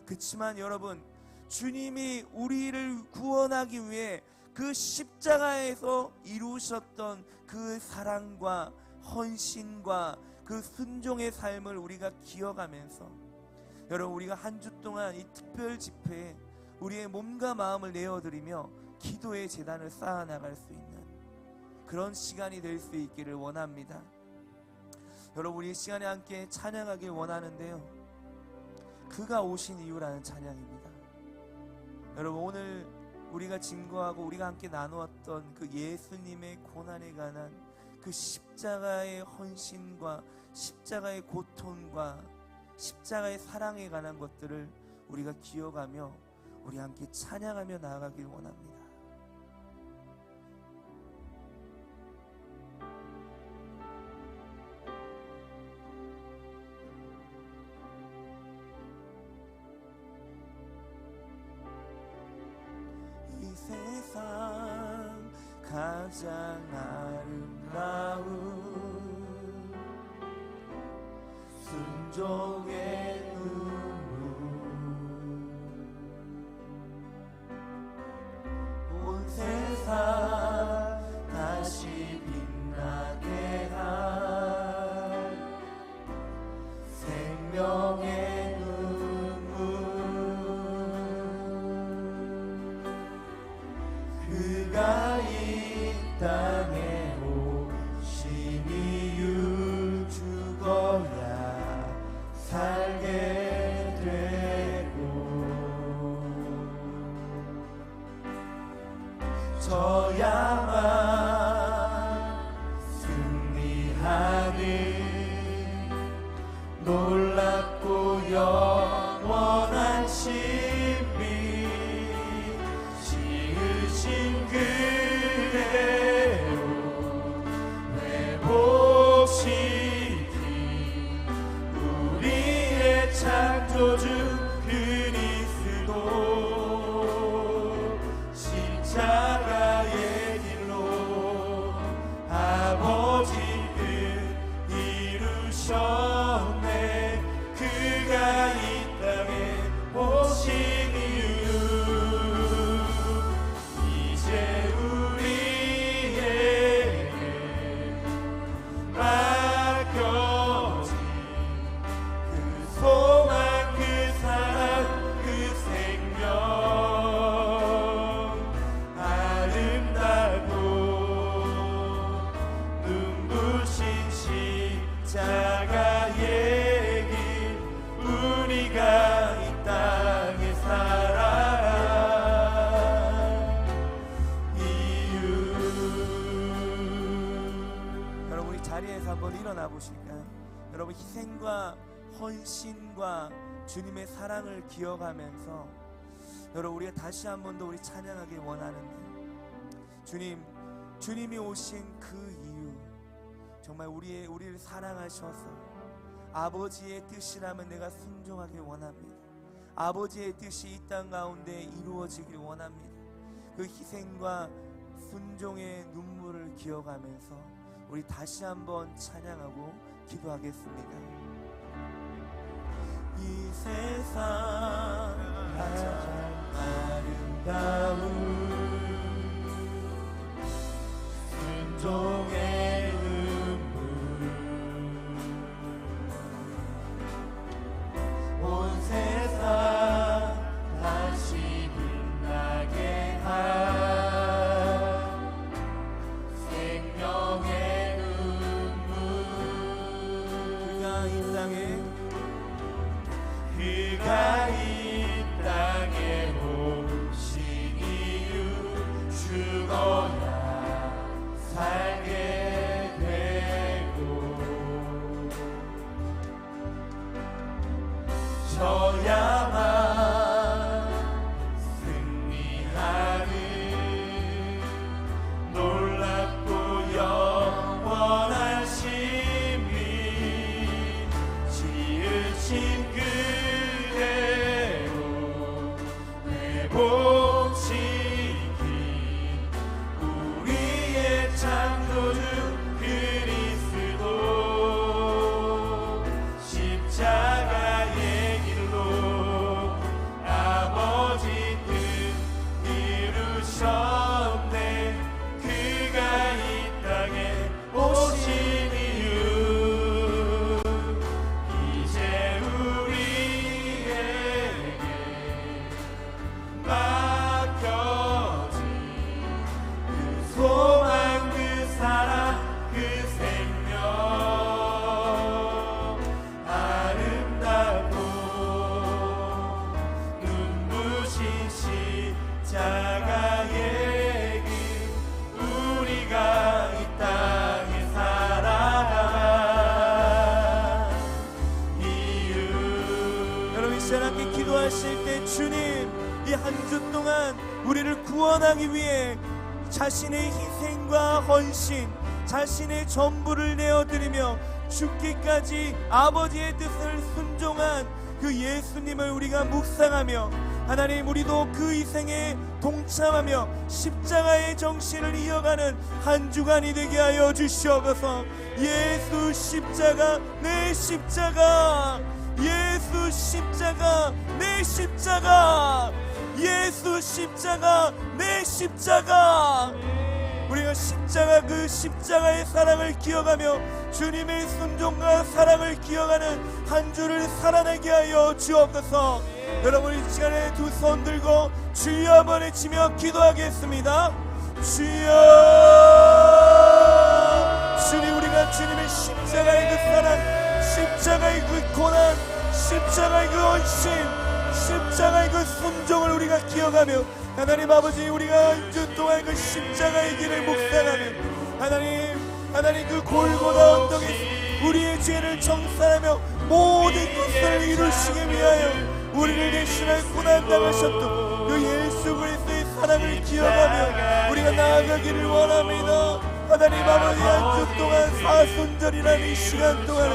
그렇지만 여러분, 주님이 우리를 구원하기 위해 그 십자가에서 이루셨던 그 사랑과 헌신과 그 순종의 삶을 우리가 기억하면서 여러분, 우리가 한 주 동안 이 특별 집회에 우리의 몸과 마음을 내어드리며 기도의 제단을 쌓아나갈 수 있는 그런 시간이 될 수 있기를 원합니다. 여러분, 우리 이 시간에 함께 찬양하길 원하는데요, 그가 오신 이유라는 찬양입니다. 여러분, 오늘 우리가 증거하고 우리가 함께 나누었던 그 예수님의 고난에 관한 그 십자가의 헌신과 십자가의 고통과 십자가의 사랑에 관한 것들을 우리가 기억하며 우리 함께 찬양하며 나아가길 원합니다. 이 세상 가장 아름다운 순종의 온 세상 다시 빛나게 할 생명의 눈물, 그가 이 땅에 오신 이유 죽어야 살게 되고 저야만 승리하는 놀랍고 영원한 신비 지으신 그대로 회복시키 우리의 창조주 그리스도 십자가의 길로 아버지 뜻 이루셨네. 그가 이 땅에 오신 이유 이제 우리에게 맡겨진 그 소망, 그 사랑, 그 생명 아름다고 눈부신 십자가의 길 우리가 이 땅에 살아갈 이유. 여러분, 우리 자리에서 한번 일어나 보실까요? 여러분, 희생과 헌신과 주님의 사랑을 기억하면서 여러분 우리가 다시 한 번 더 우리 찬양하기 원하는데, 주님이 오신 그 이유, 정말 우리를 사랑하셔서 아버지의 뜻이라면 내가 순종하기 원합니다. 아버지의 뜻이 이 땅 가운데 이루어지길 원합니다. 그 희생과 순종의 눈물을 기억하면서 우리 다시 한번 찬양하고 기도하겠습니다. 이 세상 가장 아름다운 순종의 눈물, 온 세상 다시 빛나게 할 생명의 눈물. 그가 이 땅에 오신 이유, 죽어야 살게 되고 져야만 승리하는 놀랍고 영원한 신비, 지으신 그대로 회복시킨 우리의 창조주 그리스도, 십자가의 길로 아버지 뜻 이루셨네. 그가 이 땅에 오신 이유, 이제 우리에게 맡겨진 그 소망, 그 사랑, 그 생명, 아름답고 눈부신 십자가의 길, 우리가 이 땅에 살아간 이유. 여러분 이 시간 함께 기도하실 때, 주님 이 한 주 동안 우리를 구원하기 위해 자신의 희생과 헌신, 자신의 전부를 내어드리며 죽기까지 아버지의 뜻을 순종한 그 예수님을 우리가 묵상하며, 하나님 우리도 그 희생에 동참하며 십자가의 정신을 이어가는 한 주간이 되게 하여 주시옵소서. 예수 십자가 내 십자가, 예수 십자가 내 십자가, 예수 십자가 내 십자가. 우리가 십자가, 그 십자가의 사랑을 기억하며 주님의 순종과 사랑을 기억하는 한 주를 살아내게 하여 주옵소서. 여러분 이 시간에 두 손 들고 주여 한번 외치며 기도하겠습니다. 주여. 주님, 우리가 주님의 십자가의 그 사랑, 십자가의 그 고난, 십자가의 그 헌신, 십자가의 그 순종을 우리가 기억하며, 하나님 아버지 우리가 한 주 동안 그 십자가의 길을 묵상하며, 하나님 그 골고다 언덕에 우리의 죄를 정산하며 모든 것을 이루시기 위하여 우리를 대신할 고난당하셨던 그 예수 그리스도의 사랑을 기억하며 우리가 나아가기를 원합니다. 하나님 아버지 한 주 동안 사순절이라는 이 시간 동안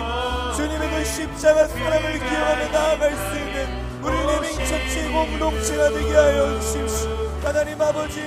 주님의 그 십자가 사랑을 기억하며 나아갈 수 있는 우리 레밍처치 공동체가 되게 하여 주십시오. 하나님 아버지